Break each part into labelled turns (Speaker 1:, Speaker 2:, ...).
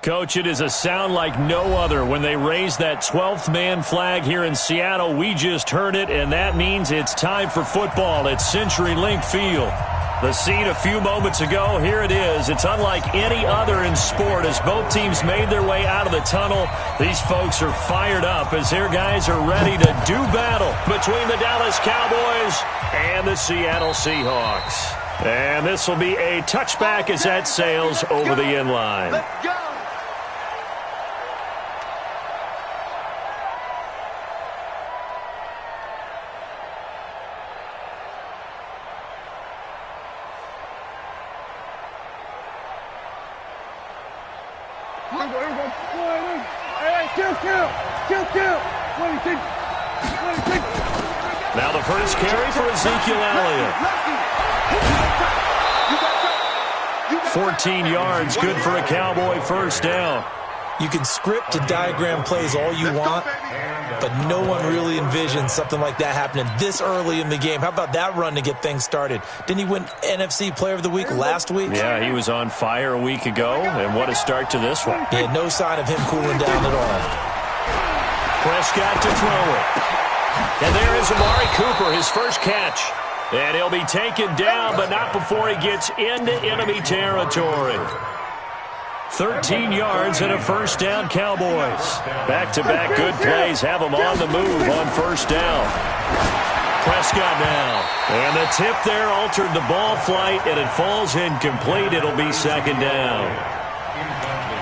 Speaker 1: Coach, it is a sound like no other when they raise that 12th man flag here in Seattle. We just heard it, and that means it's time for football at CenturyLink Field. The scene a few moments ago, here it is. It's unlike any other in sport as both teams made their way out of the tunnel. These folks are fired up as their guys are ready to do battle between the Dallas Cowboys and the Seattle Seahawks. And this will be a touchback as that sails over the end line.
Speaker 2: Let's go!
Speaker 1: Now the first carry for Ezekiel Elliott. 14 yards, good for a Cowboy first down.
Speaker 3: You can script and diagram plays all you want, but no one really envisions something like that happening this early in the game. How about that run to get things started? Didn't he win NFC Player of the Week last week?
Speaker 1: Yeah, he was on fire a week ago, and what a start to this one.
Speaker 3: He had no sign of him cooling down at all.
Speaker 1: Prescott to throw it. And there is Amari Cooper, his first catch. And he'll be taken down, but not before he gets into enemy territory. 13 yards and a first down, Cowboys. Back-to-back good plays have them on the move on first down. Prescott now. And the tip there altered the ball flight, and it falls incomplete. It'll be second down.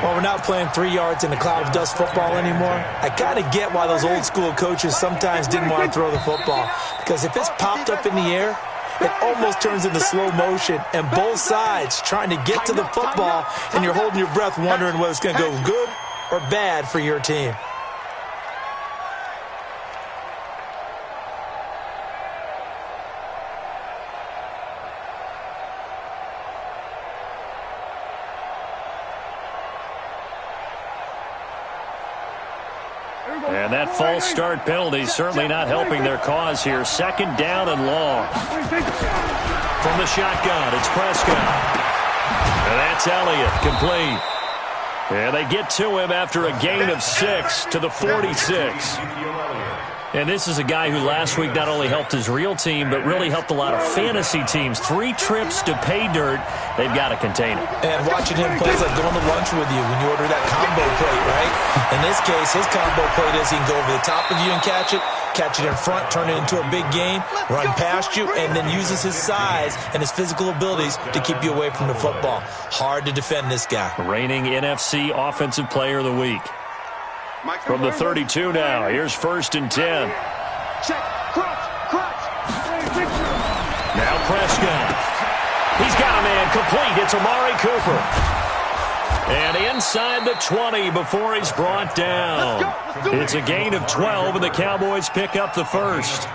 Speaker 3: Well, we're not playing 3 yards in a cloud of dust football anymore. I kind of get why those old school coaches sometimes didn't want to throw the football. Because if it's popped up in the air, it almost turns into slow motion. And both sides trying to get to the football, and you're holding your breath wondering whether it's going to go good or bad for your team.
Speaker 1: And that false start penalty certainly not helping their cause here. Second down and long. From the shotgun, it's Prescott. And that's Elliott, complete. And they get to him after a gain of 6 to the 46. And this is a guy who last week not only helped his real team, but really helped a lot of fantasy teams. 3 trips to pay dirt. They've got to contain him.
Speaker 3: And watching him play is like going to lunch with you when you order that combo plate, right? In this case, his combo plate is he can go over the top of you and catch it in front, turn it into a big gain, run past you, and then uses his size and his physical abilities to keep you away from the football. Hard to defend this guy.
Speaker 1: Reigning NFC Offensive Player of the Week. From the 32 now, here's first and 10.
Speaker 2: Check, crutch.
Speaker 1: Now Prescott. He's got a man complete. It's Amari Cooper. And inside the 20 before he's brought down. It's a gain of 12, and the Cowboys pick up the first.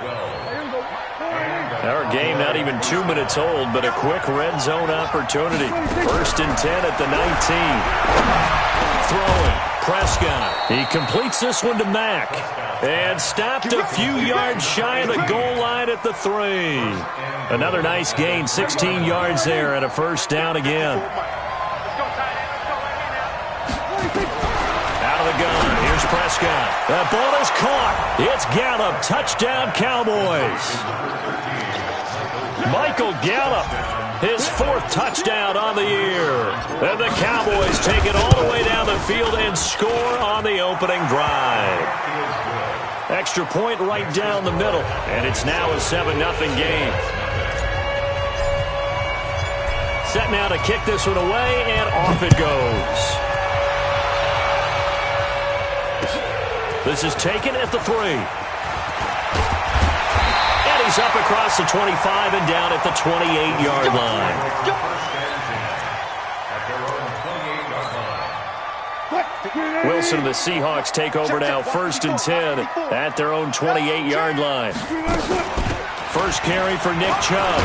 Speaker 1: Our game not even 2 minutes old, but a quick red zone opportunity. First and 10 at the 19. Throwing. Prescott. He completes this one to Mack. And stopped a few yards shy of the goal line at the 3. Another nice gain, 16 yards there, and a first down again. Out of the gun, here's Prescott. The ball is caught. It's Gallup. Touchdown, Cowboys. Michael Gallup, his 4th touchdown on the year. And the Cowboys take it all the way down the field and score on the opening drive. Extra point right down the middle, and it's now a 7-0 game. Set now to kick this one away, and off it goes. This is taken at the 3. And he's up across the 25 and down at the 28-yard line. Wilson and the Seahawks take over now, first and 10 at their own 28-yard line. First carry for Nick Chubb.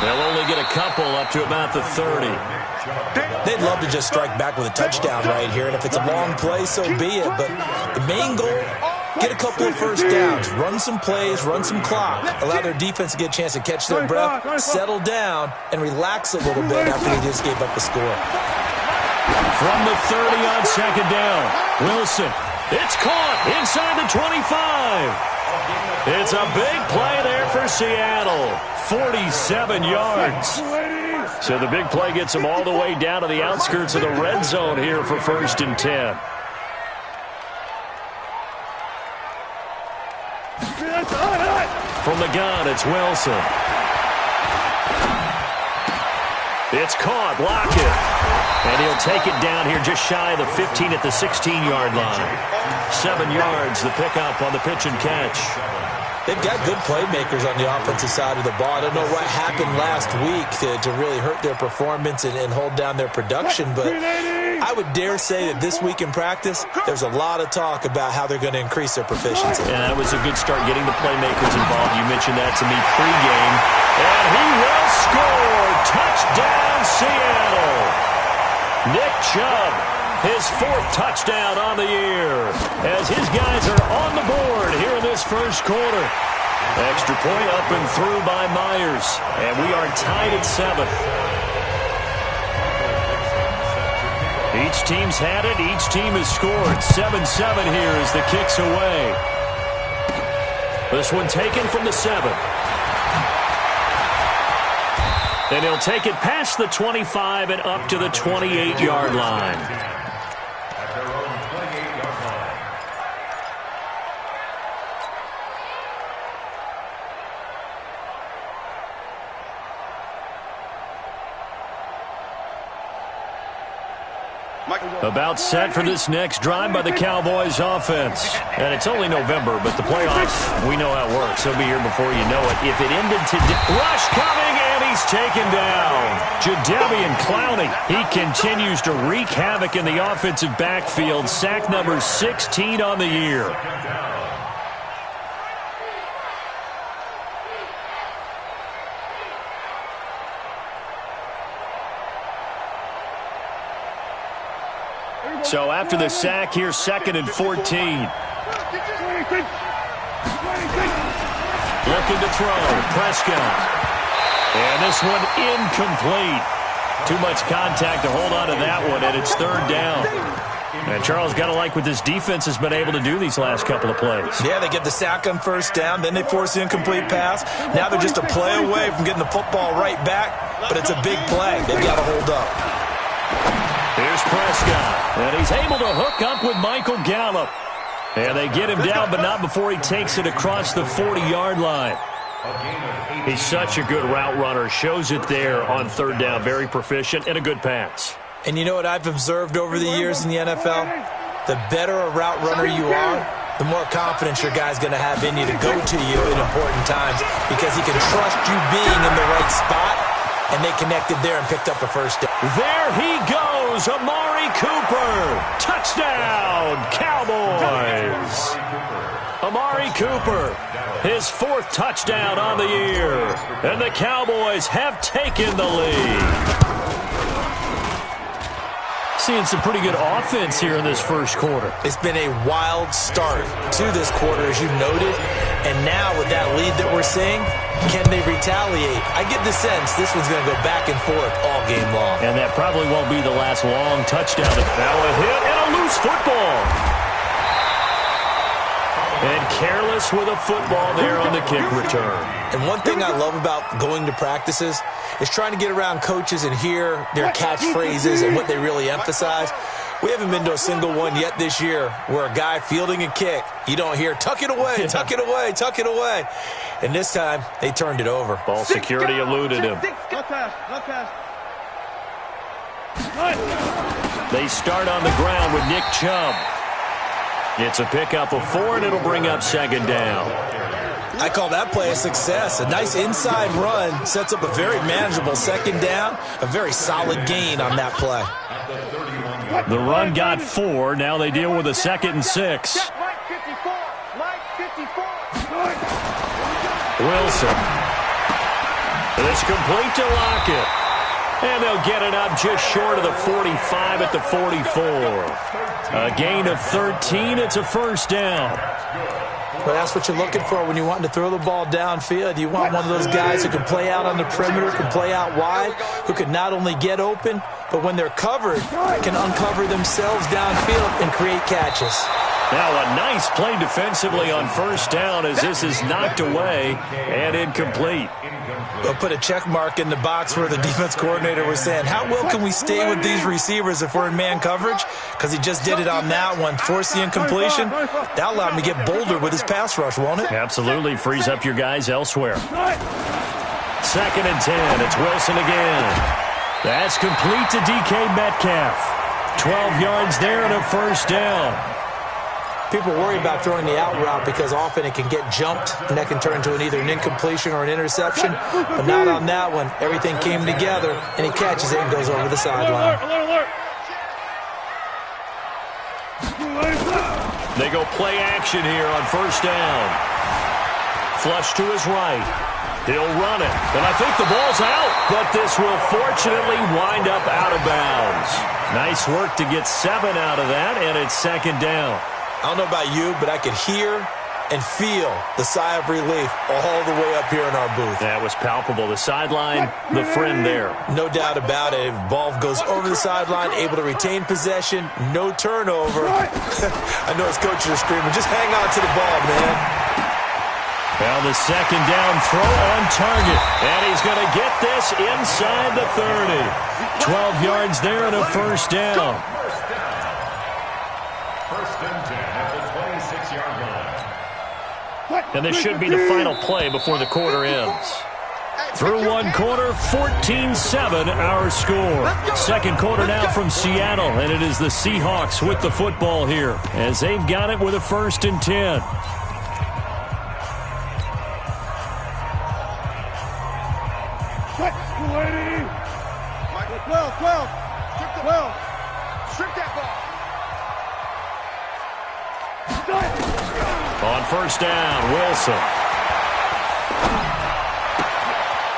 Speaker 1: They'll only get a couple up to about the 30.
Speaker 3: They'd love to just strike back with a touchdown right here, and if it's a long play, so be it. But the main goal, get a couple of first downs, run some plays, run some clock, allow their defense to get a chance to catch their breath, settle down, and relax a little bit after they just gave up the score.
Speaker 1: From the 30 on second down. Wilson. It's caught inside the 25. It's a big play there for Seattle. 47 yards. So the big play gets them all the way down to the outskirts of the red zone here for 1st and 10. From the gun, it's Wilson. It's caught. Lockett. And he'll take it down here just shy of the 15 at the 16-yard line. 7 yards, the pickup on the pitch and catch.
Speaker 3: They've got good playmakers on the offensive side of the ball. I don't know what happened last week to really hurt their performance and hold down their production, but I would dare say that this week in practice, there's a lot of talk about how they're going to increase their proficiency.
Speaker 1: Yeah, that was a good start getting the playmakers involved. You mentioned that to me pregame. And he will score. Touchdown, Seattle. Nick Chubb, his 4th touchdown on the year, as his guys are on the board here in this first quarter. Extra point up and through by Myers, and we are tied at 7. Each team's had it. Each team has scored. 7-7 here as the kick's away. This one taken from the 7. And he'll take it past the 25 and up to the 28-yard line. About set for this next drive by the Cowboys offense. And it's only November, but the playoffs, we know how it works. They'll be here before you know it. If it ended today, rush coming, and he's taken down. Jadeveon Clowney, he continues to wreak havoc in the offensive backfield. Sack number 16 on the year. So after the sack here, 2nd and 14. Looking to throw. Prescott. And this one incomplete. Too much contact to hold on to that one, and it's 3rd down. And Charles, got to like what this defense has been able to do these last couple of plays. Yeah, they get the sack on 1st down, then they force the incomplete pass. Now they're just a play away from getting the football right back, but it's a big play. They've got to hold up. Here's Prescott, and he's able to hook up with Michael Gallup. And they get him down, but not before he takes it across the 40-yard line. He's such a good route runner. Shows it there on 3rd down. Very proficient and a good pass. And you know what I've observed over the years in the NFL? The better a route runner you are, the more confidence your guy's going to have in you to go to you in important times because he can trust you being in the right spot. And they connected there and picked up a 1st down. There he goes, Amari Cooper. Touchdown, Cowboys. Amari Cooper, his 4th touchdown on the year. And the Cowboys have taken the lead. Seeing some pretty good offense here in this first quarter. It's been a wild start to this quarter, as you noted. And now with that lead that we're seeing, can they retaliate? I get the sense this one's going to go back and forth all game long. And that probably won't be the last long touchdown. Now a hit and a loose football. And careless with a football there on the kick return. And one thing I love about going to practices is trying to get around coaches and hear their catchphrases and what they really emphasize. We haven't been to a single one yet this year where a guy fielding a kick, you don't hear, tuck it away, tuck it away, tuck it away. And this time, they turned it over. Ball security eluded him. They start on the ground with Nick Chubb. It's a pickup of 4, and it'll bring up 2nd down. I call that play a success. A nice inside run sets up a very manageable 2nd down. A very solid gain on that play. The run got 4. Now they deal with a 2nd and 6. Wilson. It's complete to Lockett. And they'll get it up just short of the 45 at the 44. A gain of 13. It's a 1st down. Well, that's what you're looking for when you want to throw the ball downfield. You want one of those guys who can play out on the perimeter, can play out wide, who can not only get open,
Speaker 3: but when they're covered, can uncover themselves downfield and create catches.
Speaker 1: Now a nice play defensively on first down as this is knocked away and incomplete.
Speaker 3: They'll put a check mark in the box where the defense coordinator was saying, how well can we stay with these receivers if we're in man coverage? Because he just did it on that one, forced the incompletion. That allowed him to get bolder with his pass rush, won't it?
Speaker 1: Absolutely. Frees up your guys elsewhere. 2nd and 10. It's Wilson again. That's complete to DK Metcalf. 12 yards there and a first down.
Speaker 3: People worry about throwing the out route because often it can get jumped, and that can turn into either an incompletion or an interception. But not on that one. Everything came together, and he catches it and goes over the sideline.
Speaker 1: They go play action here on first down. Flush to his right. He'll run it. And I think the ball's out, but this will fortunately wind up out of bounds. Nice work to get 7 out of that, and it's 2nd down.
Speaker 3: I don't know about you, but I could hear and feel the sigh of relief all the way up here in our booth.
Speaker 1: That was palpable. The sideline, the friend there.
Speaker 3: No doubt about it. If the ball goes over the sideline, able to retain possession, no turnover. I know his coaches are screaming, just hang on to the ball, man.
Speaker 1: Well, the 2nd down throw on target. And he's going to get this inside the 30. 12 yards there and a first down. And this should be the final play before the quarter ends. Through one quarter, 14-7 our score. Second quarter now from Seattle, and it is the Seahawks with the football here as they've got it with a 1st and 10.
Speaker 2: Michael, 12. Strip that ball.
Speaker 1: On first down, Wilson.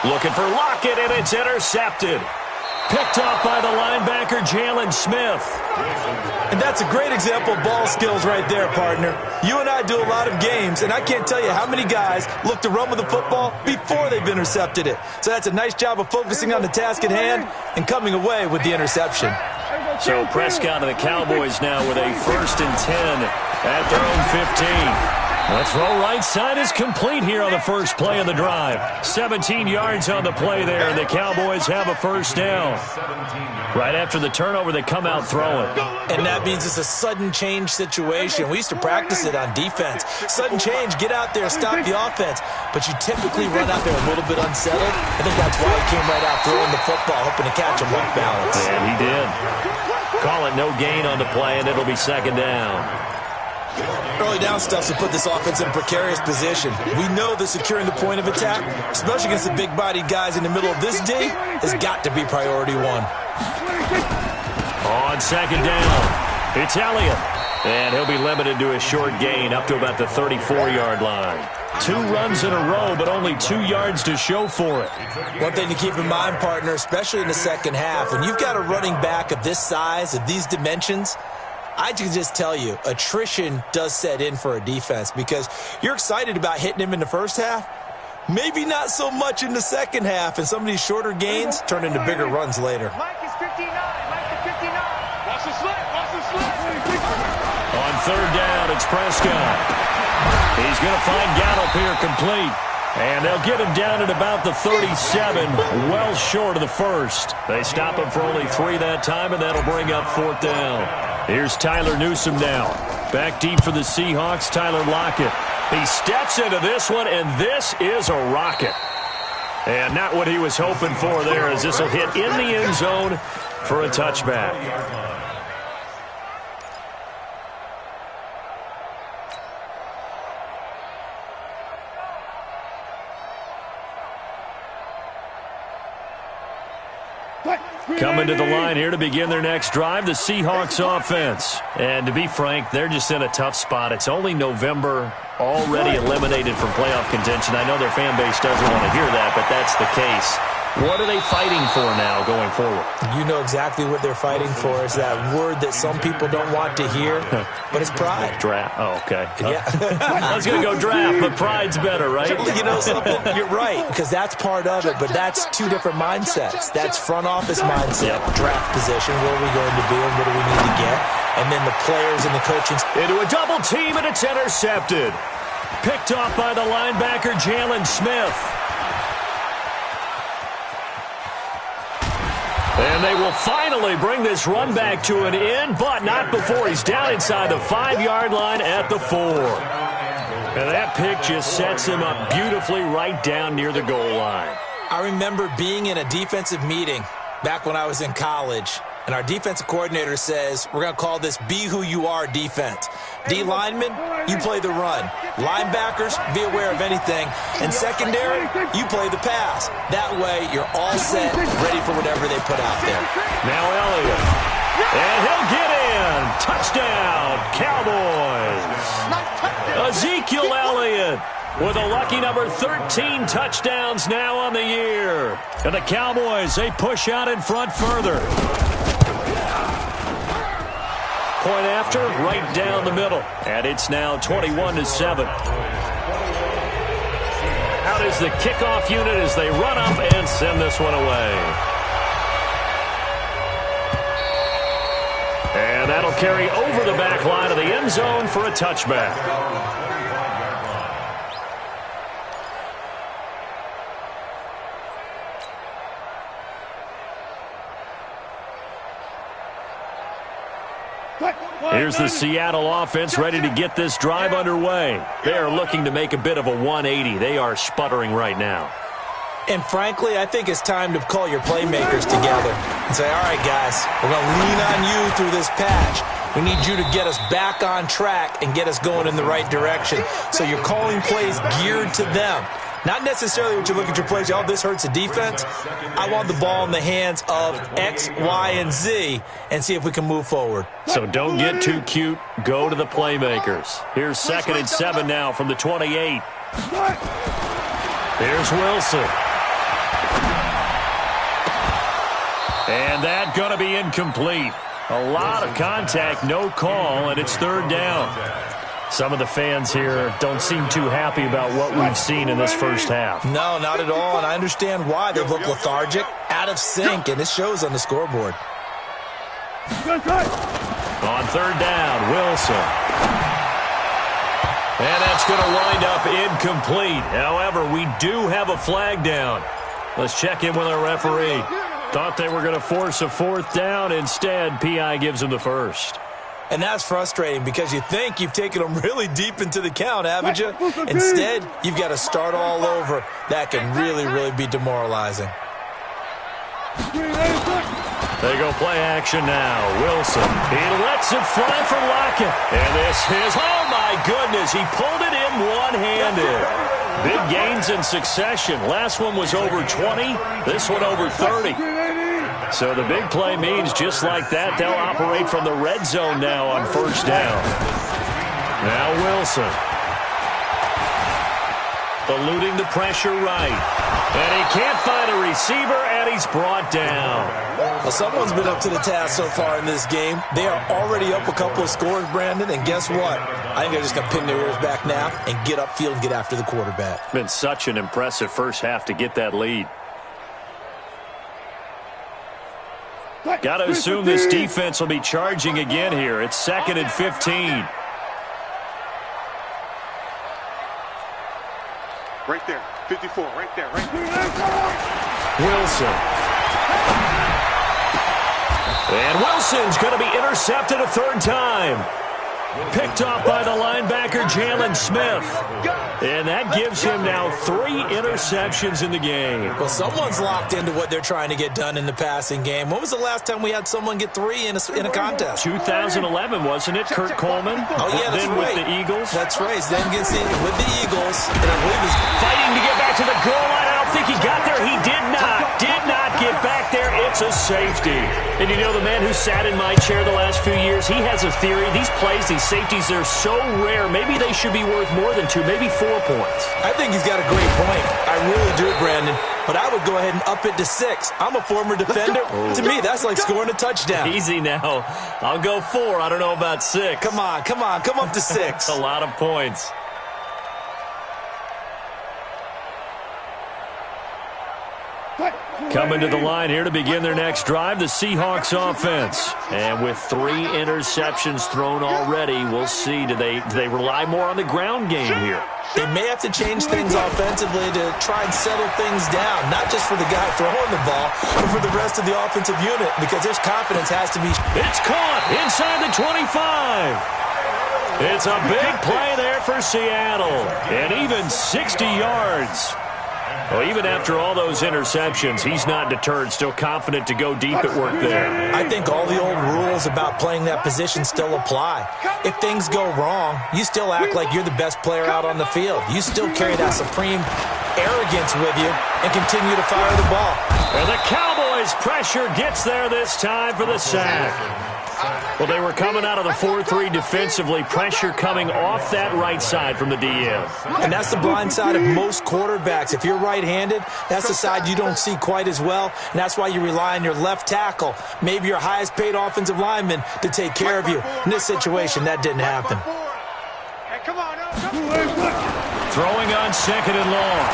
Speaker 1: Looking for Lockett, and it's intercepted. Picked off by the linebacker, Jalen Smith.
Speaker 3: And that's a great example of ball skills right there, partner. You and I do a lot of games, and I can't tell you how many guys look to run with the football before they've intercepted it. So that's a nice job of focusing on the task at hand and coming away with the interception.
Speaker 1: So Prescott and the Cowboys now with a 1st and 10 at their own 15. The throw right side is complete here on the first play of the drive. 17 yards on the play there, and the Cowboys have a first down. Right after the turnover, they come out throwing.
Speaker 3: And that means it's a sudden change situation. We used to practice it on defense. Sudden change, get out there, stop the offense. But you typically run out there a little bit unsettled. I think that's why he came right out throwing the football, hoping to catch him off balance.
Speaker 1: And he did. Call it no gain on the play, and it'll be 2nd down.
Speaker 3: Early down stuff to put this offense in a precarious position. We know that securing the point of attack, especially against the big-bodied guys in the middle of this D, has got to be priority 1.
Speaker 1: On 2nd down, it's Elliott. And he'll be limited to a short gain up to about the 34-yard line. 2 runs in a row, but only 2 yards to show for it.
Speaker 3: One thing to keep in mind, partner, especially in the second half, when you've got a running back of this size, of these dimensions, I can just tell you, attrition does set in for a defense because you're excited about hitting him in the first half. Maybe not so much in the second half, and some of these shorter gains turn into bigger runs later.
Speaker 2: Mike is 59. Watch the slip.
Speaker 1: On 3rd down, it's Prescott. He's going to find Gallup here complete. And they'll get him down at about the 37, well short of the 1st. They stop him for only 3 that time, and that'll bring up 4th down. Here's Tyler Newsome now. Back deep for the Seahawks, Tyler Lockett. He steps into this one, and this is a rocket. And not what he was hoping for there, as this will hit in the end zone for a touchback. Coming to the line here to begin their next drive, the Seahawks offense. And to be frank, they're just in a tough spot. It's only November, already eliminated from playoff contention. I know their fan base doesn't want to hear that, but that's the case. What are they fighting for now going forward?
Speaker 3: You know exactly what they're fighting for. Is that word that some people don't want to hear, but it's pride.
Speaker 1: Draft. Oh, okay.
Speaker 3: Yeah.
Speaker 1: I was going to go draft, but pride's better, right?
Speaker 3: You know something? You're right, because that's part of it, but that's two different mindsets. That's front office mindset, draft position, where are we going to be and what do we need to get, and then the players and the coaching.
Speaker 1: Into a double team, and it's intercepted. Picked off by the linebacker, Jalen Smith. And they will finally bring this run back to an end, but not before he's down inside the 5-yard line at the 4. And that pick just sets him up beautifully right down near the goal line.
Speaker 3: I remember being in a defensive meeting back when I was in college, and our defensive coordinator says, we're going to call this Be Who You Are defense. D linemen, you play the run. Linebackers, be aware of anything. And secondary, you play the pass. That way, you're all set, ready for whatever they put out there.
Speaker 1: Now Elliott. And he'll get in. Touchdown, Cowboys. Ezekiel Elliott with a lucky number 13 touchdowns now on the year. And the Cowboys, they push out in front further. Point after, right down the middle. And it's now 21-7. Out is the kickoff unit as they run up and send this one away. And that'll carry over the back line of the end zone for a touchback. Here's the Seattle offense ready to get this drive underway. They are looking to make a bit of a 180. They are sputtering right now.
Speaker 3: And frankly, I think it's time to call your playmakers together and say, all right, guys, we're going to lean on you through this patch. We need you to get us back on track and get us going in the right direction. So you're calling plays geared to them. Not necessarily what you look at your plays, oh, this hurts the defense. I want the ball in the hands of X, Y, and Z and see if we can move forward.
Speaker 1: So don't get too cute. Go to the playmakers. Here's 2nd and 7 now from the 28. Here's Wilson. And that's going to be incomplete. A lot of contact, no call, and it's 3rd down. Some of the fans here don't seem too happy about what we've seen in this first half.
Speaker 3: No, not at all, and I understand why. They look lethargic, out of sync, and it shows on the scoreboard.
Speaker 1: On 3rd down, Wilson. And that's going to wind up incomplete. However, we do have a flag down. Let's check in with our referee. Thought they were going to force a 4th down. Instead, PI gives them the first.
Speaker 3: And that's frustrating because you think you've taken them really deep into the count, haven't you? Instead, you've got to start all over. That can really, really be demoralizing.
Speaker 1: They go play action now. Wilson. He lets it fly for Lockett. And this is, oh my goodness, he pulled it in one-handed. Big gains in succession. Last one was over 20. This one over 30. So the big play means just like that, they'll operate from the red zone now on 1st down. Now Wilson. Eluding the pressure right. And he can't find a receiver, and he's brought down.
Speaker 3: Well, someone's been up to the task so far in this game. They are already up a couple of scores, Brandon, and guess what? I think they're just going to pin their ears back now and get upfield and get after the quarterback.
Speaker 1: Been such an impressive first half to get that lead. Got to assume this defense will be charging again here. It's 2nd and 15.
Speaker 2: Right there, 54, right there, right there.
Speaker 1: Wilson. And Wilson's going to be intercepted a 3rd time. Picked off by the linebacker, Jalen Smith. And that gives him now 3 interceptions in the game.
Speaker 3: Well, someone's locked into what they're trying to get done in the passing game. When was the last time we had someone get 3 in a contest?
Speaker 1: 2011, wasn't it, Kurt Coleman?
Speaker 3: Oh, yeah, that's
Speaker 1: then
Speaker 3: right.
Speaker 1: With the Eagles?
Speaker 3: That's right. Then against with the Eagles. And I believe he's
Speaker 1: fighting to get back to the goal line. I don't think he got there. He did not get back there. It's It's a safety. And you know, the man who sat in my chair the last few years, he has a theory. These plays, these safeties, they're so rare. Maybe they should be worth more than 2, maybe 4 points.
Speaker 3: I think he's got a great point. I really do, Brandon. But I would go ahead and up it to 6. I'm a former defender. To me, that's like scoring a touchdown.
Speaker 1: Easy now. I'll go 4. I don't know about 6.
Speaker 3: Come on. Come up to 6.
Speaker 1: A lot of points. Coming to the line here to begin their next drive, the Seahawks offense. And with 3 interceptions thrown already, we'll see. Do they rely more on the ground game here?
Speaker 3: They may have to change things offensively to try and settle things down, not just for the guy throwing the ball, but for the rest of the offensive unit, because their confidence has to be...
Speaker 1: It's caught inside the 25. It's a big play there for Seattle, and even 60 yards. Well, even after all those interceptions, he's not deterred, still confident to go deep at work there.
Speaker 3: I think all the old rules about playing that position still apply. If things go wrong, you still act like you're the best player out on the field. You still carry that supreme arrogance with you and continue to fire the ball.
Speaker 1: And the Cowboys' pressure gets there this time for the sack. Well, they were coming out of the 4-3 defensively. Pressure coming off that right side from the DM.
Speaker 3: And that's the blind side of most quarterbacks. If you're right-handed, that's the side you don't see quite as well. And that's why you rely on your left tackle, maybe your highest-paid offensive lineman, to take care of you. In this situation, that didn't happen.
Speaker 1: Throwing on 2nd and long.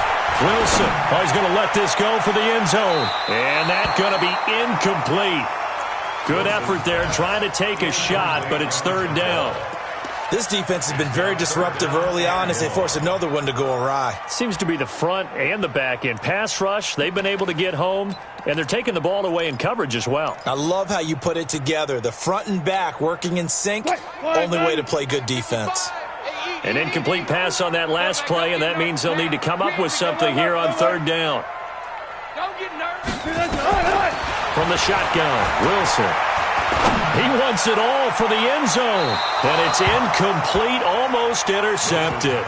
Speaker 1: Wilson, he's going to let this go for the end zone. And that's going to be incomplete. Good effort there, trying to take a shot, but it's 3rd down.
Speaker 3: This defense has been very disruptive early on as they force another one to go awry.
Speaker 1: Seems to be the front and the back end. Pass rush, they've been able to get home, and they're taking the ball away in coverage as well.
Speaker 3: I love how you put it together. The front and back working in sync, only way to play good defense.
Speaker 1: An incomplete pass on that last play, and that means they'll need to come up with something here on 3rd down.
Speaker 4: Don't get nervous.
Speaker 1: From the shotgun, Wilson. He wants it all for the end zone. And it's incomplete, almost intercepted.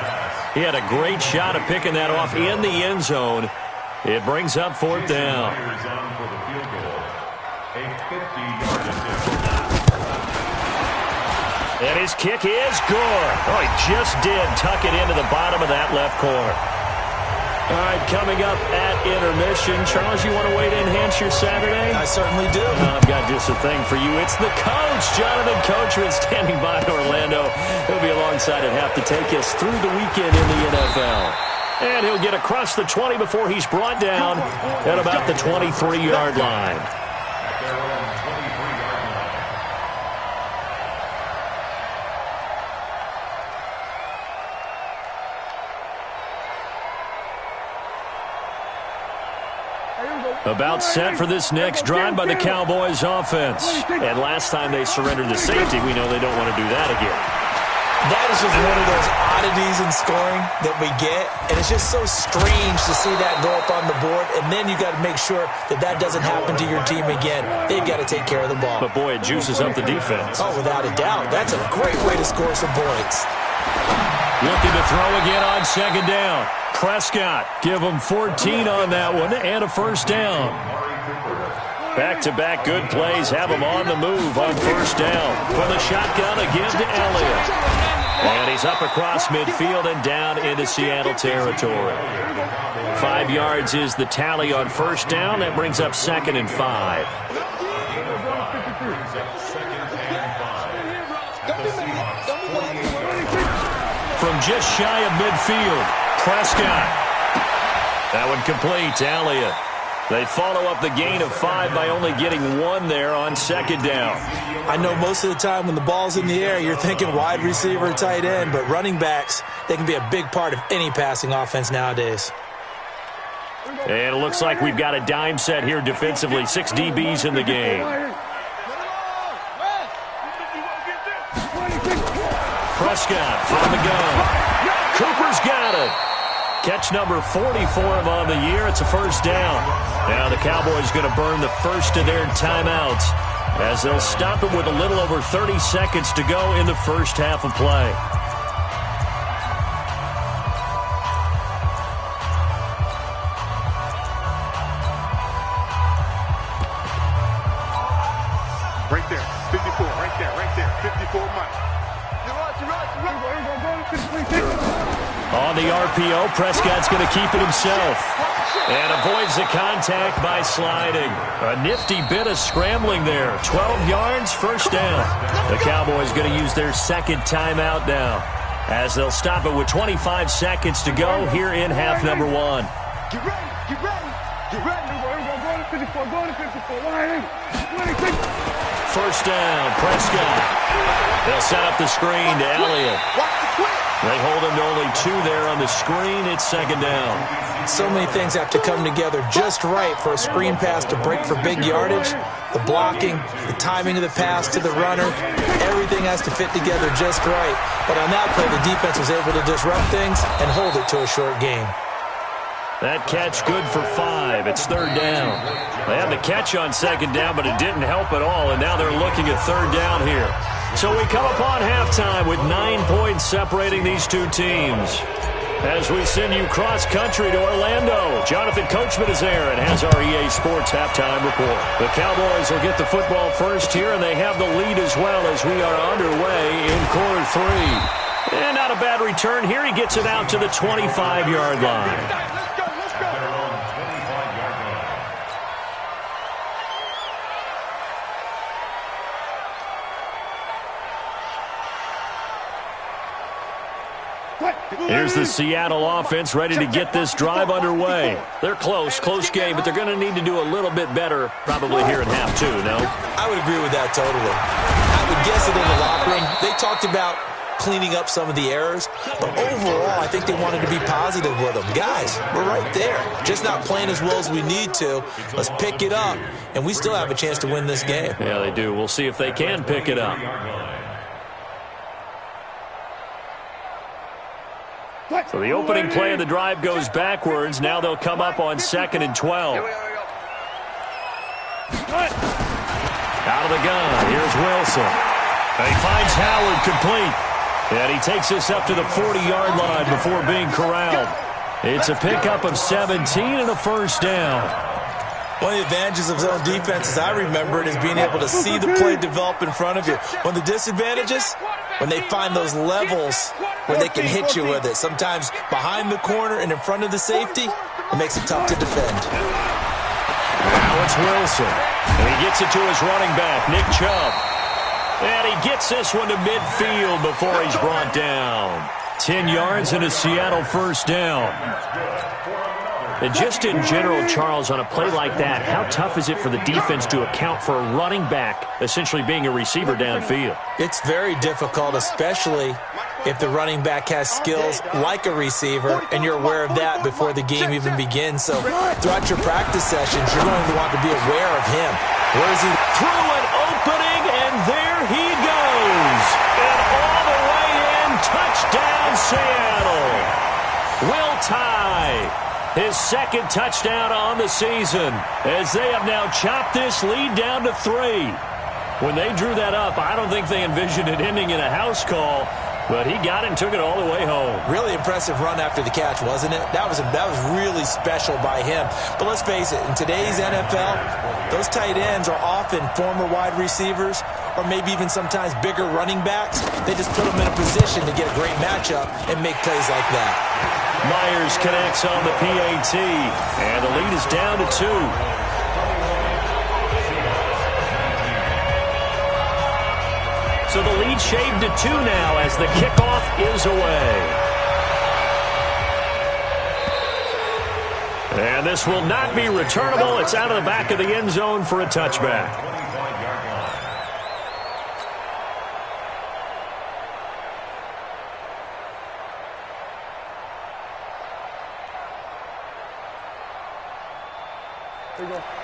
Speaker 1: He had a great shot at picking that off in the end zone. It brings up 4th down. And his kick is good. Oh, he just did tuck it into the bottom of that left corner. All right, coming up at intermission. Charles, you want a way to enhance your Saturday?
Speaker 3: I certainly do.
Speaker 1: I've got just a thing for you. It's the coach, Jonathan Coachman, standing by in Orlando. He'll be alongside at half to take us through the weekend in the NFL. And he'll get across the 20 before he's brought down at about the 23-yard line. About set for this next drive by the Cowboys offense. And last time they surrendered the safety, we know they don't want to do that again.
Speaker 3: That is just one of those oddities in scoring that we get. And it's just so strange to see that go up on the board. And then you got to make sure that that doesn't happen to your team again. They've got to take care of the ball.
Speaker 1: But, boy, it juices up the defense.
Speaker 3: Oh, without a doubt. That's a great way to score some points.
Speaker 1: Looking to throw again on 2nd down. Prescott, give him 14 on that one and a 1st down. Back-to-back good plays have him on the move on 1st down. From the shotgun again to Elliott. And he's up across midfield and down into Seattle territory. 5 yards is the tally on 1st down. That brings up 2nd and 5. From just shy of midfield, Prescott. That one complete to Elliott. They follow up the gain of 5 by only getting 1 there on 2nd down.
Speaker 3: I know most of the time when the ball's in the air, you're thinking wide receiver, tight end, but running backs, they can be a big part of any passing offense nowadays.
Speaker 1: And it looks like we've got a dime set here defensively. 6 DBs in the game. Prescott from the gun. Cooper's got it. Catch number 44 of him on the year. It's a 1st down. Now the Cowboys going to burn the first of their timeouts as they'll stop it with a little over 30 seconds to go in the first half of play. on the RPO. Prescott's going to keep it himself. And avoids the contact by sliding. A nifty bit of scrambling there. 12 yards, first down. The Cowboys going to use their second timeout now, as they'll stop it with 25 seconds to go here in half number 1.
Speaker 4: Get ready, get ready, get ready. Go to 54, go to 54.
Speaker 1: First down, Prescott. They'll set up the screen to Elliott. They hold him to only 2 there on the screen. It's second down.
Speaker 3: So many things have to come together just right for a screen pass to break for big yardage. The blocking, the timing of the pass to the runner, everything has to fit together just right. But on that play, the defense was able to disrupt things and hold it to a short game.
Speaker 1: That catch good for 5. It's third down. They had the catch on second down, but it didn't help at all, and now they're looking at third down here. So we come upon halftime with 9 points separating these two teams. As we send you cross-country to Orlando, Jonathan Coachman is there and has our EA Sports halftime report. The Cowboys will get the football first here, and they have the lead as well as we are underway in quarter 3. And not a bad return here. He gets it out to the 25-yard line. Here's the Seattle offense ready to get this drive underway. They're close game, but they're going to need to do a little bit better probably here in half 2, no?
Speaker 3: I would agree with that totally. I would guess it in the locker room. They talked about cleaning up some of the errors, but overall, I think they wanted to be positive with them. Guys, we're right there. Just not playing as well as we need to. Let's pick it up, and we still have a chance to win this game.
Speaker 1: Yeah, they do. We'll see if they can pick it up. So the opening play of the drive goes backwards. Now they'll come up on 2nd and 12. Out of the gun. Here's Wilson. And he finds Howard complete. And he takes this up to the 40-yard line before being corralled. It's a pickup of 17 and a first down.
Speaker 3: One of the advantages of zone defense, as I remember it, is being able to see the play develop in front of you. One of the disadvantages, when they find those levels where they can hit you with it. Sometimes behind the corner and in front of the safety, it makes it tough to defend.
Speaker 1: Now it's Wilson. And he gets it to his running back, Nick Chubb. And he gets this one to midfield before he's brought down. 10 yards and a Seattle first down. And just in general, Charles, on a play like that, how tough is it for the defense to account for a running back essentially being a receiver downfield?
Speaker 3: It's very difficult, especially if the running back has skills like a receiver, and you're aware of that before the game even begins. So throughout your practice sessions, you're going to want to be aware of him. Where is he?
Speaker 1: Through an opening, and there he goes. And all the way in, touchdown Seattle. Will tie his second touchdown on the season, as they have now chopped this lead down to 3. When they drew that up, I don't think they envisioned it ending in a house call, but he got it and took it all the way home.
Speaker 3: Really impressive run after the catch, wasn't it? That was really special by him. But let's face it, in today's NFL, those tight ends are often former wide receivers or maybe even sometimes bigger running backs. They just put them in a position to get a great matchup and make plays like that.
Speaker 1: Myers connects on the PAT, and the lead is down to 2. So the lead shaved to 2 now as the kickoff is away. And this will not be returnable. It's out of the back of the end zone for a touchback.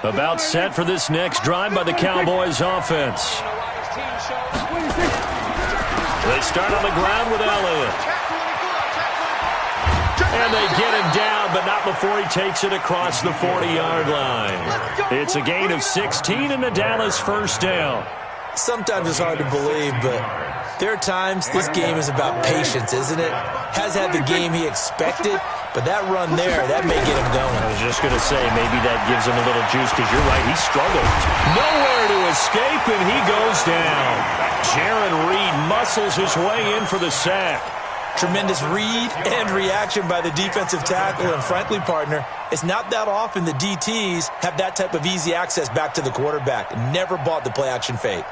Speaker 1: About set for this next drive by the Cowboys offense. They start on the ground with Elliott. And they get him down, but not before he takes it across the 40-yard line. It's a gain of 16 and a Dallas first down.
Speaker 3: Sometimes it's hard to believe, but there are times this game is about patience, isn't it? Has had the game he expected, but that run there, that may get him going.
Speaker 1: I was just going to say, maybe that gives him a little juice, because you're right, he struggled. Nowhere to escape, and he goes down. Jaron Reed muscles his way in for the sack.
Speaker 3: Tremendous read and reaction by the defensive tackle, and frankly, partner, it's not that often the DTs have that type of easy access back to the quarterback. Never bought the play-action fake.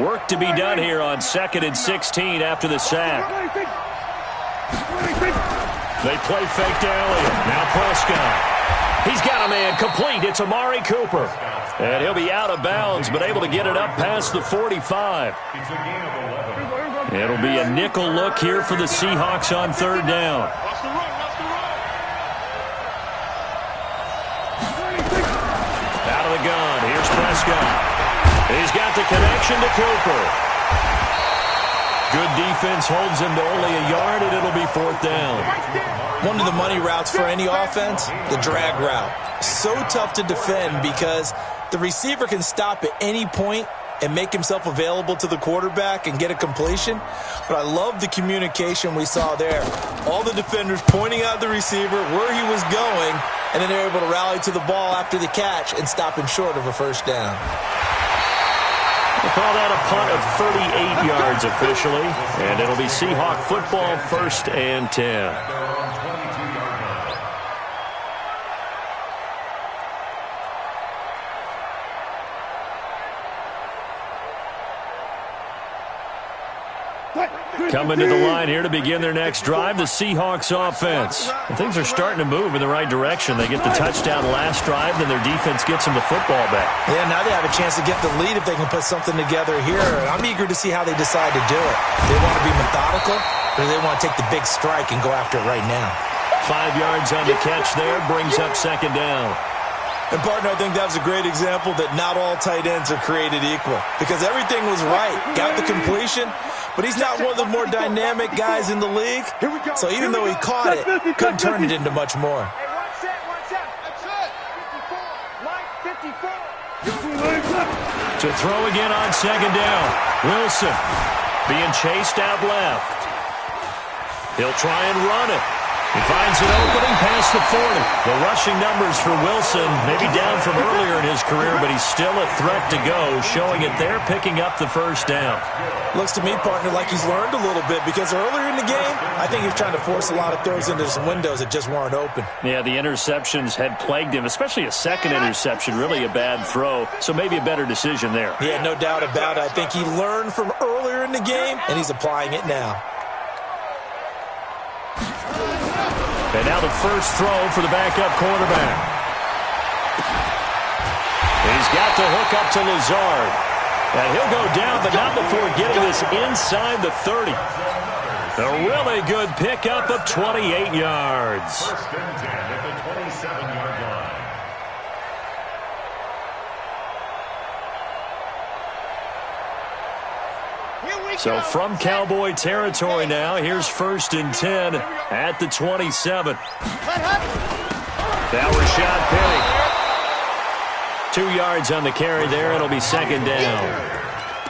Speaker 1: Work to be done here on 2nd and 16 after the sack. They play fake to Elliott. Now Prescott. He's got a man complete. It's Amari Cooper. And he'll be out of bounds, but able to get it up past the 45. It'll be a nickel look here for the Seahawks on 3rd down. Out of the gun. Here's Prescott. He's got the connection to Cooper. Good defense holds him to only a yard, and it'll be 4th down.
Speaker 3: One of the money routes for any offense, the drag route. So tough to defend because the receiver can stop at any point and make himself available to the quarterback and get a completion. But I love the communication we saw there. All the defenders pointing out the receiver, where he was going, and then they're able to rally to the ball after the catch and stop him short of a 1st down.
Speaker 1: We'll call that a punt of 38 yards officially, and it'll be Seahawk football, 1st and 10. Coming to the line here to begin their next drive, the Seahawks offense. And things are starting to move in the right direction. They get the touchdown last drive, then their defense gets them the football back.
Speaker 3: Yeah, now they have a chance to get the lead if they can put something together here. I'm eager to see how they decide to do it. Do they want to be methodical, or do they want to take the big strike and go after it right now?
Speaker 1: 5 yards on the catch there, brings up 2nd down.
Speaker 3: And, partner, I think that was a great example that not all tight ends are created equal because everything was right. Got the completion, but he's not one of the more dynamic guys in the league. So even though he caught it, couldn't turn it into much more.
Speaker 4: Hey, one set. That's it. 54. Mike, 54.
Speaker 1: To throw again on 2nd down. Wilson being chased out left. He'll try and run it. He finds an opening past the 40. The rushing numbers for Wilson maybe down from earlier in his career, but he's still a threat to go, showing it there, picking up the 1st down.
Speaker 3: Looks to me, partner, like he's learned a little bit because earlier in the game, I think he was trying to force a lot of throws into some windows that just weren't open.
Speaker 1: Yeah, the interceptions had plagued him, especially a 2nd interception, really a bad throw, so maybe a better decision there.
Speaker 3: Yeah, no doubt about it. I think he learned from earlier in the game, and he's applying it now.
Speaker 1: And now the first throw for the backup quarterback. He's got the hook up to Lazard. And he'll go down, but not before getting this inside the 30. A really good pickup of 28 yards.
Speaker 5: 1st and 10 at the 27-yard line.
Speaker 1: So from Cowboy territory now, here's 1st and 10 at the 27. Now Rashad Penny. 2 yards on the carry there. It'll be 2nd down.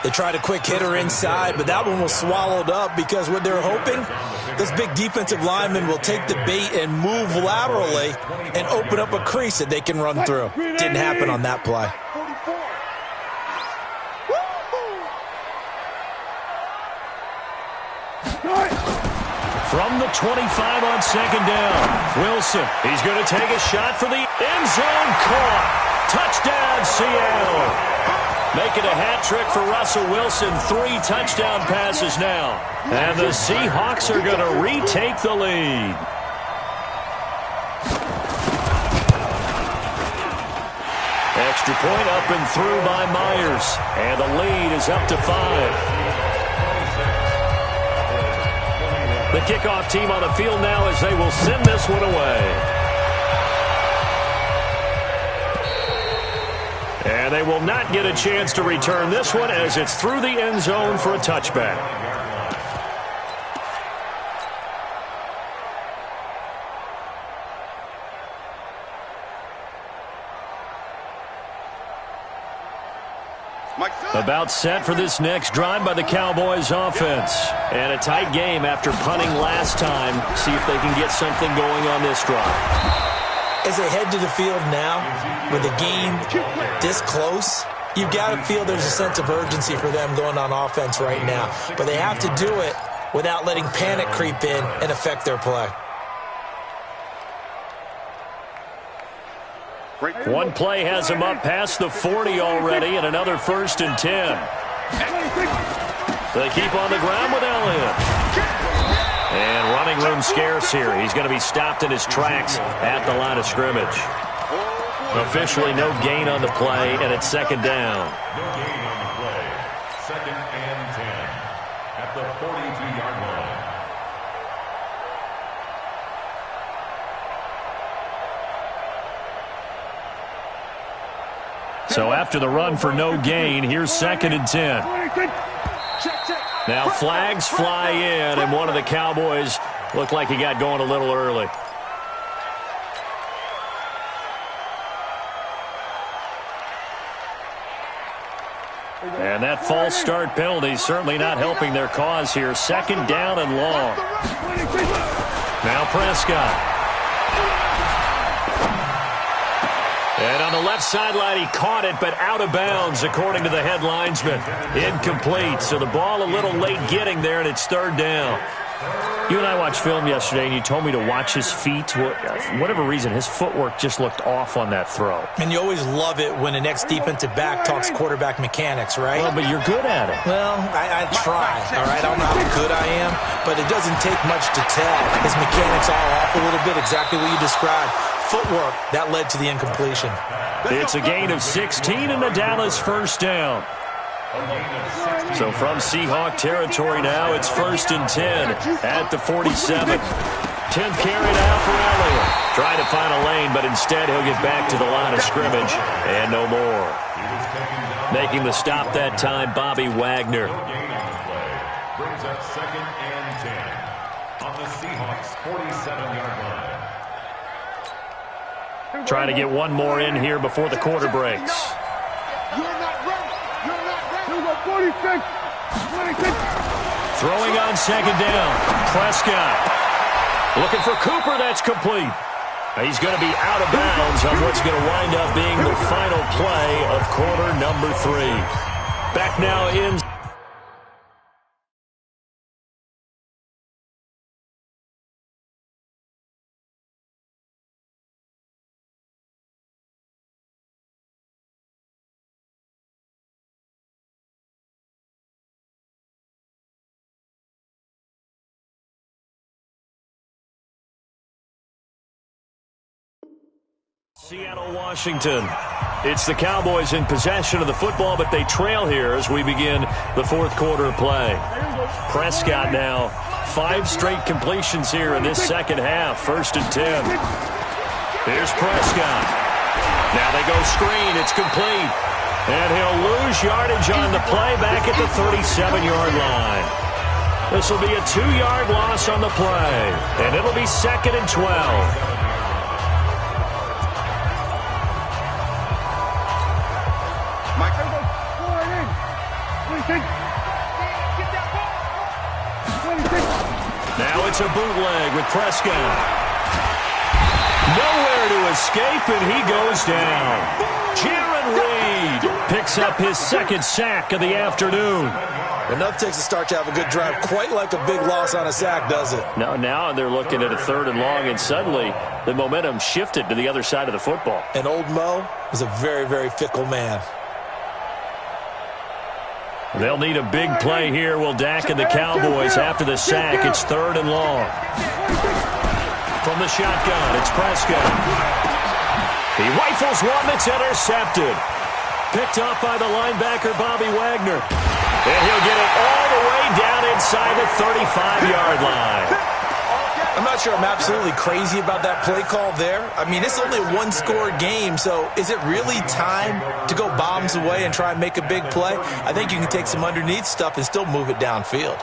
Speaker 3: They tried a quick hitter inside, but that one was swallowed up because what they're hoping, this big defensive lineman will take the bait and move laterally and open up a crease that they can run through. Didn't happen on that play.
Speaker 1: From the 25 on 2nd down, Wilson. He's going to take a shot for the end zone. Caught. Touchdown, Seattle. Making a hat trick for Russell Wilson. 3 touchdown passes now. And the Seahawks are going to retake the lead. Extra point up and through by Myers. And the lead is up to 5. The kickoff team on the field now as they will send this one away. And they will not get a chance to return this one as it's through the end zone for a touchback. About set for this next drive by the Cowboys offense. And a tight game after punting last time. See if they can get something going on this drive.
Speaker 3: As they head to the field now, with the game this close, you've got to feel there's a sense of urgency for them going on offense right now. But they have to do it without letting panic creep in and affect their play.
Speaker 1: One play has him up past the 40 already, and another 1st and 10. They keep on the ground with Elliott. And running room scarce here. He's going to be stopped in his tracks at the line of scrimmage. Officially no gain on the play, and it's 2nd down.
Speaker 5: No gain on the play. 2nd and 10 at the 42-yard line.
Speaker 1: So after the run for no gain, here's 2nd and 10. Now flags fly in, and one of the Cowboys looked like he got going a little early. And that false start penalty certainly not helping their cause here. 2nd down and long. Now Prescott. And on the left sideline, he caught it, but out of bounds, according to the head linesman. Incomplete, so the ball a little late getting there, and it's 3rd down. You and I watched film yesterday, and you told me to watch his feet. For whatever reason, his footwork just looked off on that throw.
Speaker 3: And you always love it when the next defensive back talks quarterback mechanics, right?
Speaker 1: Well, but you're good at it.
Speaker 3: Well, I try, all right? I don't know how good I am, but it doesn't take much to tell. His mechanics are off a little bit, exactly what you described. Footwork, that led to the incompletion.
Speaker 1: It's a gain of 16 and a Dallas 1st down. So from Seahawk territory now, it's 1st and 10 at the 47. 10th carry now for Elliott. Trying to find a lane, but instead he'll get back to the line of scrimmage and no more. Making the stop that time, Bobby Wagner.
Speaker 5: Brings up 2nd and 10 on the Seahawks' 47-yard line.
Speaker 1: Trying to get one more in here before the quarter breaks. Throwing on 2nd down. Prescott. Looking for Cooper. That's complete. He's going to be out of bounds on what's going to wind up being the final play of quarter number 3. Back now in. Seattle, Washington. It's the Cowboys in possession of the football, but they trail here as we begin the 4th quarter of play. Prescott now, 5 straight completions here in this 2nd half. 1st and 10. Here's Prescott. Now they go screen. It's complete. And he'll lose yardage on the play back at the 37-yard line. This will be a 2-yard loss on the play. And it'll be 2nd and 12. Now it's a bootleg with Prescott. Nowhere to escape, and he goes down. Jaron Reed picks up his 2nd sack of the afternoon.
Speaker 3: Enough takes a start to have a good drive. Quite like a big loss on a sack, does it?
Speaker 1: Now they're looking at a 3rd and long, and suddenly the momentum shifted to the other side of the football.
Speaker 3: And old Mo is a very, very fickle man.
Speaker 1: They'll need a big play here. Will Dak and the Cowboys after the sack. It's 3rd and long. From the shotgun, it's Prescott. He rifles one that's intercepted. Picked up by the linebacker, Bobby Wagner. And he'll get it all the way down inside the 35-yard line.
Speaker 3: I'm not sure I'm absolutely crazy about that play call there. I mean, it's only a 1-score game, so is it really time to go bombs away and try and make a big play? I think you can take some underneath stuff and still move it downfield.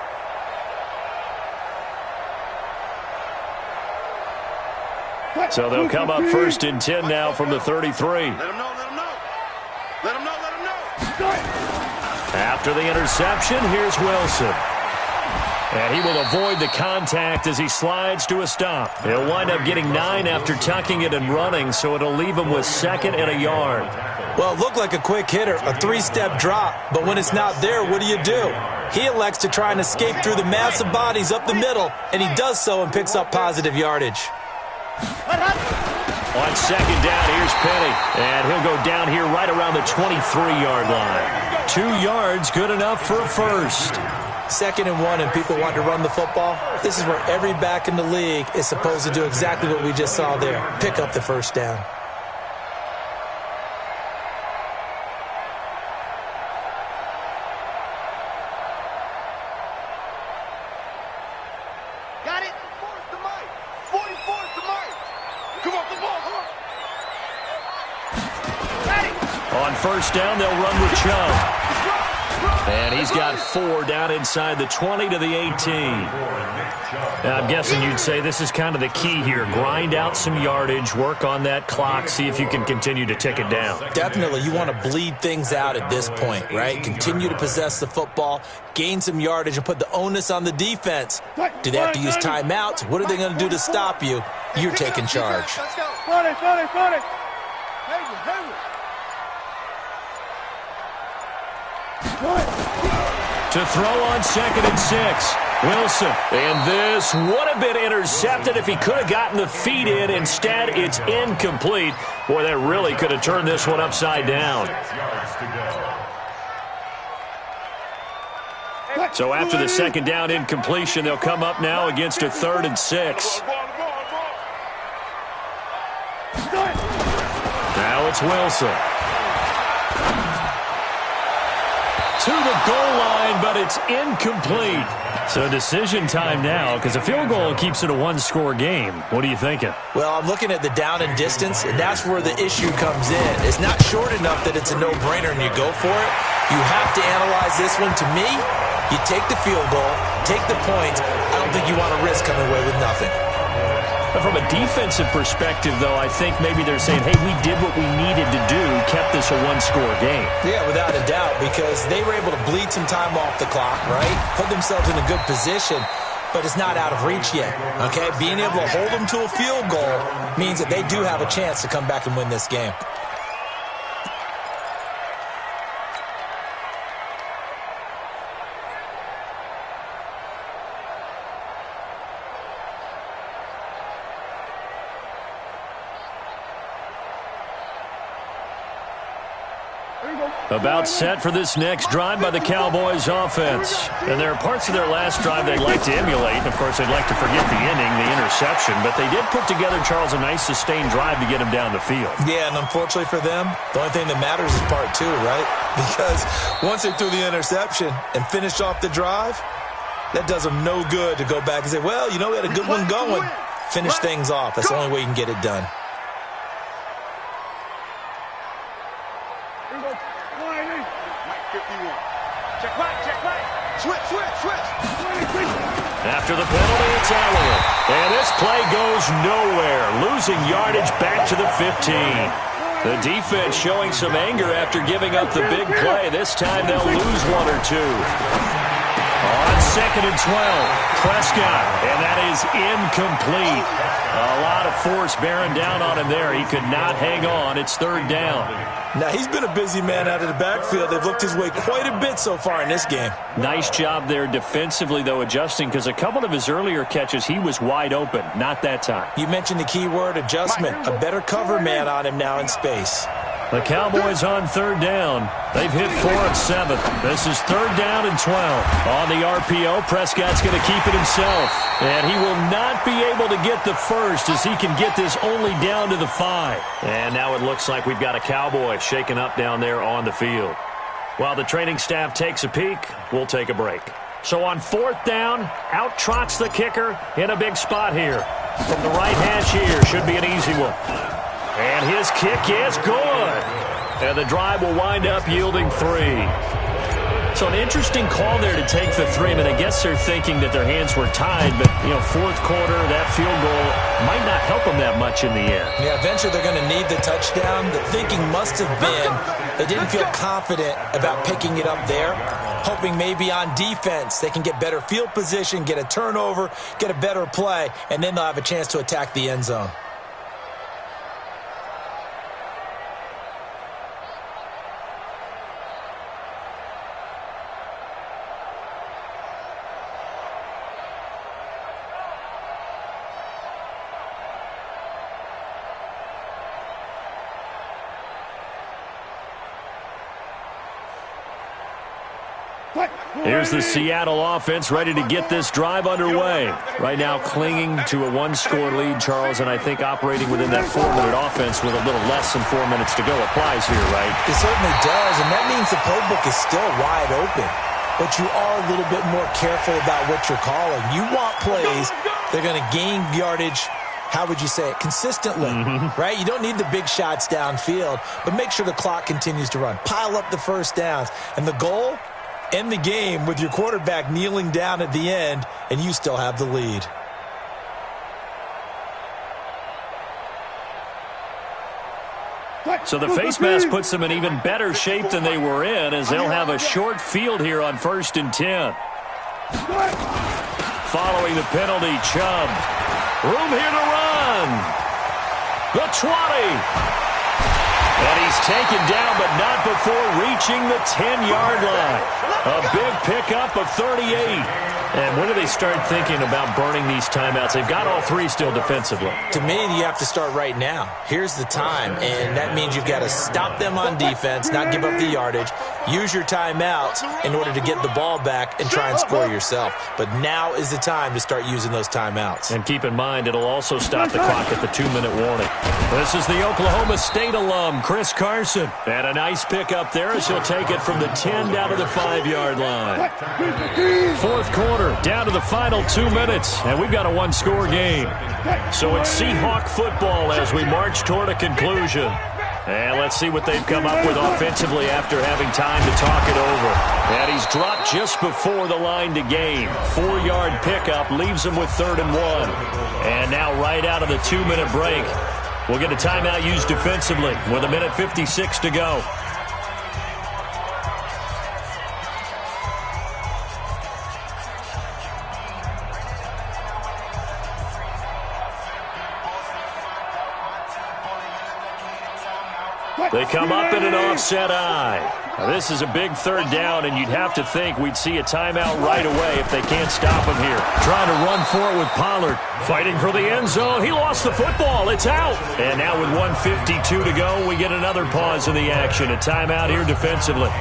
Speaker 1: So they'll come up 1st and 10 now from the 33.
Speaker 2: Let him know, let him know. Let him know, let him know.
Speaker 1: After the interception, here's Wilson. And he will avoid the contact as he slides to a stop. He'll wind up getting 9 after tucking it and running, so it'll leave him with 2nd and a yard.
Speaker 3: Well, it looked like a quick hitter, a 3-step drop, but when it's not there, what do? He elects to try and escape through the massive bodies up the middle, and he does so and picks up positive yardage.
Speaker 1: On 2nd down, here's Penny, and he'll go down here right around the 23-yard line. 2 yards, good enough for a first.
Speaker 3: 2nd and 1, and people want to run the football. This is where every back in the league is supposed to do exactly what we just saw there, pick up the first down.
Speaker 4: Got it? Force the mic. 44's the mic. Come on, the ball. Got it.
Speaker 1: On 1st down, they'll run with Chubb. And he's got 4 down inside the 20 to the 18. Now, I'm guessing you'd say this is kind of the key here. Grind out some yardage, work on that clock, see if you can continue to tick it down.
Speaker 3: Definitely. You want to bleed things out at this point, right? Continue to possess the football, gain some yardage, and put the onus on the defense. Do they have to use timeouts? What are they going to do to stop you? You're taking charge.
Speaker 4: Let's go. 40.
Speaker 1: To throw on 2nd and 6. Wilson. And this would have been intercepted if he could have gotten the feet in. Instead, it's incomplete. Boy, that really could have turned this one upside down. So after the 2nd down incompletion, they'll come up now against a 3rd and 6. Now it's Wilson. To the goal line, but it's incomplete. So decision time now, because a field goal keeps it a 1-score game. What are you thinking?
Speaker 3: Well, I'm looking at the down and distance, and that's where the issue comes in. It's not short enough that it's a no-brainer and you go for it. You have to analyze this one. To me, you take the field goal, take the points. I don't think you want to risk coming away with nothing.
Speaker 1: But from a defensive perspective, though, I think maybe they're saying, hey, we did what we needed to do, kept this a 1-score game.
Speaker 3: Yeah, without a doubt, because they were able to bleed some time off the clock, right? Put themselves in a good position, but it's not out of reach yet, okay? Being able to hold them to a field goal means that they do have a chance to come back and win this game.
Speaker 1: About set for this next drive by the Cowboys offense. And there are parts of their last drive they'd like to emulate. Of course, they'd like to forget the inning, the interception. But they did put together, Charles, a nice sustained drive to get him down the field.
Speaker 3: Yeah, and unfortunately for them, the only thing that matters is part 2, right? Because once they threw the interception and finished off the drive, that does them no good to go back and say, well, you know, we had a good one going. Finish things off. That's the only way you can get it done.
Speaker 1: After the penalty, it's Allen. And this play goes nowhere, losing yardage back to the 15. The defense showing some anger after giving up the big play. This time they'll lose 1 or 2. On 2nd and 12, Prescott, and that is incomplete. A lot of force bearing down on him there. He could not hang on. It's 3rd down.
Speaker 3: Now, he's been a busy man out of the backfield. They've looked his way quite a bit so far in this game.
Speaker 1: Nice job there defensively, though, adjusting, because a couple of his earlier catches, he was wide open. Not that time.
Speaker 3: You mentioned the key word, adjustment. A better cover man on him now in space.
Speaker 1: The Cowboys on 3rd down. They've hit 4 of 7. This is 3rd down and 12. On the RPO, Prescott's going to keep it himself. And he will not be able to get the first as he can get this only down to the 5. And now it looks like we've got a Cowboy shaken up down there on the field. While the training staff takes a peek, we'll take a break. So on 4th down, out trots the kicker in a big spot here. From the right hash here, should be an easy one. And his kick is good. And the drive will wind up yielding 3. So an interesting call there to take the 3. I mean, I guess they're thinking that their hands were tied, but, you know, 4th quarter, that field goal might not help them that much in the end.
Speaker 3: Yeah, eventually they're going to need the touchdown. The thinking must have been they didn't feel confident about picking it up there. hoping maybe on defense they can get better field position, get a turnover, get a better play, and then they'll have a chance to attack the end zone.
Speaker 1: Here's the Seattle offense ready to get this drive underway. Right now clinging to a one-score lead, Charles, and I think operating within that 4-minute offense with a little less than 4 minutes to go applies here, right?
Speaker 3: It certainly does, and that means the playbook is still wide open. But you are a little bit more careful about what you're calling. You want plays that are going to gain yardage, how would you say it, consistently, right? You don't need the big shots downfield, but make sure the clock continues to run. Pile up the first downs. And the goal? End the game with your quarterback kneeling down at the end, and you still have the lead.
Speaker 1: So the face mask puts them in even better shape than they were in, as they'll have a short field here on 1st and 10. Following the penalty, Chubb. Room here to run. The 20. And he's taken down, but not before reaching the 10-yard line. A big pickup of 38. And when do they start thinking about burning these timeouts? They've got all three still defensively.
Speaker 3: To me, you have to start right now. Here's the time, and that means you've got to stop them on defense, not give up the yardage, use your timeouts in order to get the ball back and try and score yourself. But now is the time to start using those timeouts.
Speaker 1: And keep in mind, it'll also stop the clock at the 2-minute warning. This is the Oklahoma State alum, Chris Carson. And a nice pickup there as he'll take it from the 10 down to the 5-yard line. Fourth quarter, down to the final 2 minutes, and we've got a one-score game. So it's Seahawk football as we march toward a conclusion. And let's see what they've come up with offensively after having time to talk it over. And he's dropped just before the line to gain. 4-yard pickup leaves him with 3rd and 1. And now right out of the 2-minute break, we'll get a timeout used defensively with 1:56 to go. They come up in an offset eye. Now, this is a big 3rd down, and you'd have to think we'd see a timeout right away if they can't stop him here. Trying to run for it with Pollard. Fighting for the end zone. He lost the football. It's out. And now with 1:52 to go, we get another pause in the action. A timeout here defensively.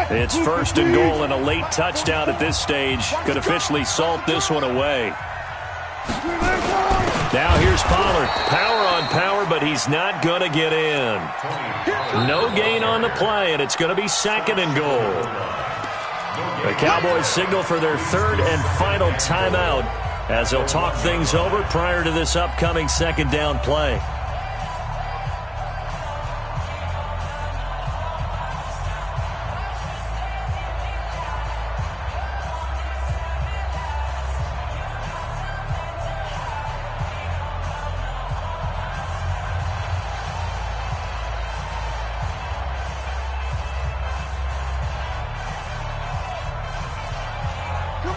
Speaker 1: It's 1st and goal, and a late touchdown at this stage could officially salt this one away. Now here's Pollard. Power on power, but he's not going to get in. No gain on the play, and it's going to be 2nd and goal. The Cowboys signal for their 3rd and final timeout as they'll talk things over prior to this upcoming 2nd down play.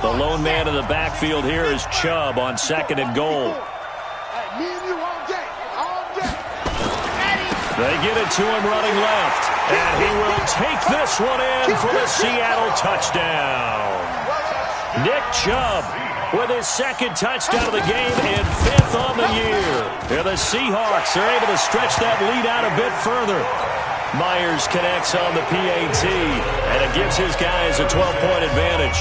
Speaker 1: The lone man in the backfield here is Chubb on 2nd and goal. They get it to him running left, and he will take this one in for the Seattle touchdown. Nick Chubb with his 2nd touchdown of the game and 5th on the year. And the Seahawks are able to stretch that lead out a bit further. Myers connects on the PAT, and it gives his guys a 12-point advantage.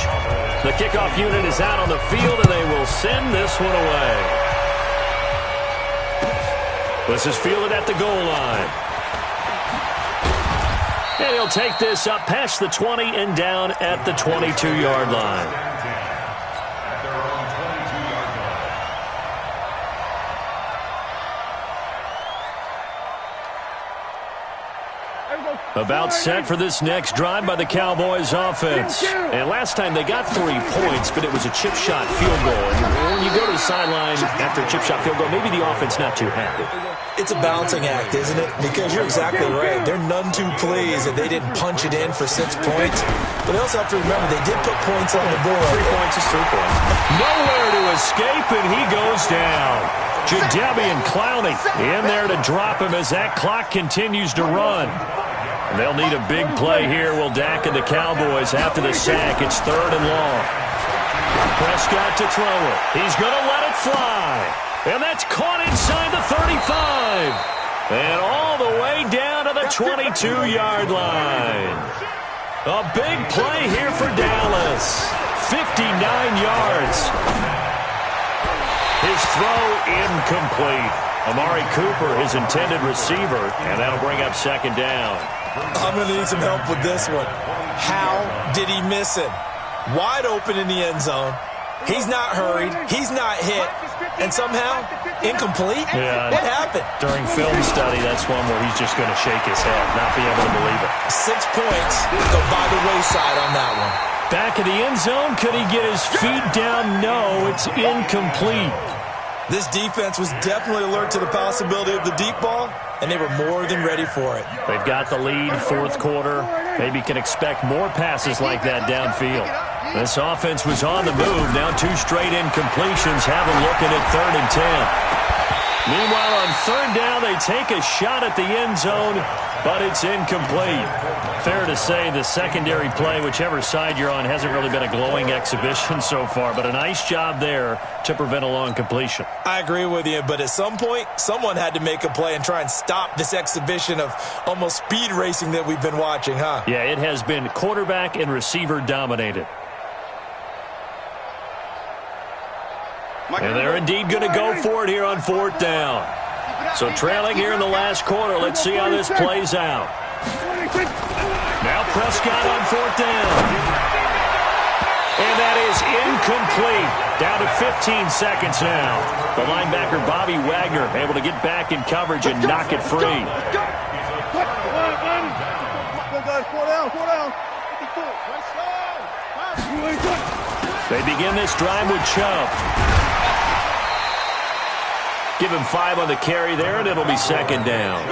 Speaker 1: The kickoff unit is out on the field, and they will send this one away. This is fielded at the goal line. And he'll take this up past the 20 and down at the 22-yard line. About set for this next drive by the Cowboys offense. And last time they got 3 points, but it was a chip shot field goal. And when you go to the sideline after a chip shot field goal, maybe the offense not too happy.
Speaker 3: It's a balancing act, isn't it? Because you're exactly right. They're none too pleased that they didn't punch it in for 6 points. But they also have to remember they did put points on the board.
Speaker 1: 3 points is 3 points. Nowhere to escape, and he goes down. Jadeveon Clowney in there to drop him as that clock continues to run. They'll need a big play here. Will Dak and the Cowboys after the sack. It's 3rd and long. Prescott to throw it. He's going to let it fly. And that's caught inside the 35. And all the way down to the 22-yard line. A big play here for Dallas. 59 yards. His throw incomplete. Amari Cooper, his intended receiver, and that'll bring up 2nd down.
Speaker 3: I'm going to need some help with this one. How did he miss him? Wide open in the end zone. He's not hurried. He's not hit. And somehow, incomplete?
Speaker 1: Yeah.
Speaker 3: What happened?
Speaker 1: During film study, that's one where he's just going to shake his head, not be able to believe it.
Speaker 3: 6 points go by the wayside on that one.
Speaker 1: Back in the end zone, could he get his feet down? No, it's incomplete.
Speaker 3: This defense was definitely alert to the possibility of the deep ball, and they were more than ready for it.
Speaker 1: They've got the lead, 4th quarter. Maybe can expect more passes like that downfield. This offense was on the move. Now 2 straight incompletions have them looking at 3rd and 10. Meanwhile, on 3rd down, they take a shot at the end zone, but it's incomplete. Fair to say the secondary play, whichever side you're on, hasn't really been a glowing exhibition so far, but a nice job there to prevent a long completion.
Speaker 3: I agree with you, but at some point, someone had to make a play and try and stop this exhibition of almost speed racing that we've been watching, huh?
Speaker 1: Yeah, it has been quarterback and receiver dominated. And they're indeed going to go for it here on 4th down. So trailing here in the last quarter. Let's see how this plays out. Now Prescott on 4th down. And that is incomplete. Down to 15 seconds now. The linebacker Bobby Wagner able to get back in coverage and knock it free. They begin this drive with Chubb. Give him 5 on the carry there, and it'll be 2nd down.